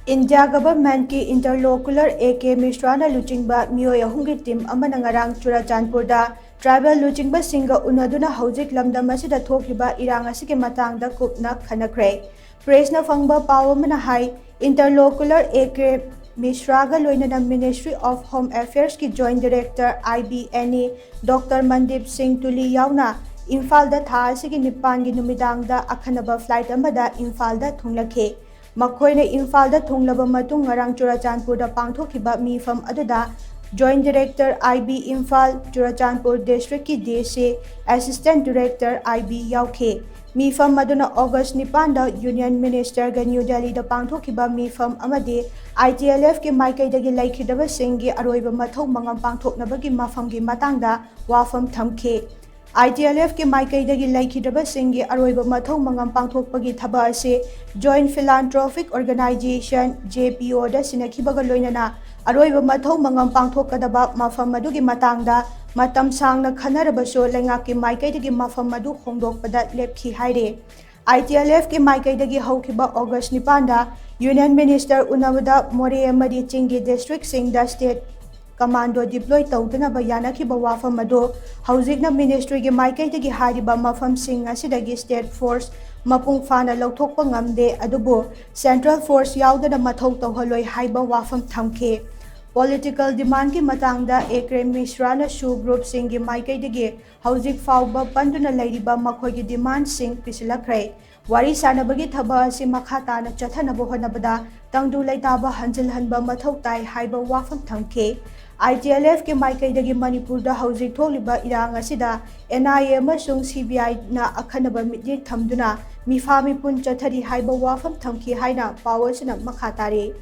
India government ki interlocutor AK MISHRA na Luchingba MEEOI AHUMGI team AMANA NGARANG Churachandpur da tribal Luchingba Shing Unaduna HOUJIK LAMDAM ASIDA THOKLIBA IRANG ASIGI MATANGDA Kupna Khannakhre Press na fangba paw AMANA hai interlocutor AK MISHRA ga loinana Ministry of Home Affairs ki Joint Director IBNE Dr. Mandip Singh Tuli yauna Imphal da tha asigi nipan gi numidang da akhanaba flight amada Imphal da thunglakhe Makhoine Imphal da thunglaba matung ngarang Churachandpur da pangthokiba mifam aduda Joint Director IB Imphal Churachandpur District ki DC Assistant Director IB yaukhe mifam maduna August 9 da Union Minister ga New Delhi da pangthokiba mifam amade ITLF ki maikai dagi laikhidaba singi aroiba mathau mangam pangthoknabagi mafam gi matangda wafam thamkhe ITLF ki maikai dagi laikhidaba singi aroiba mathau mangam pangthokpagi thaba ase Joint Philanthropic Organization JPO da sinakhibaga loinana aroiba mathau mangam pangthokadaba mafam adugi matangda matam sangna khanarabaso lengaki maikai dagi mafam adu hongdokpada lepkhi haire ITLF ki maikai dagi haukiba August 9 da Union Minister Unaduna More amadi Chingi District sing da state Commando deploy tawdana bayana ki bawafam ado HOUJIK Ministry gi maikai dagi hariba mafam sing asidagi state force mapung fana lauthokpa ngamde adubu central force yaudana mathau tawhaloi haiba wafam thamkhe political demand ki matangda AK MISHRA na su group sing gi maikai dagi HOUJIK fawba panduna lairiba makhoi gi demand sing pisilakre wari sanabagi thaba asi makhata na chathanabo honabada tangdu laitaba hanjil hanba mathau tai haiba wafam thamkhe ITLF ki maikai dagi Manipur da HOUJIK THOKLIBA IRANG ASIDA NIA amasung CBI na akhanaba mitli thamduna mifami pun chathari haiba wafam thamkhi haina power sina makhatare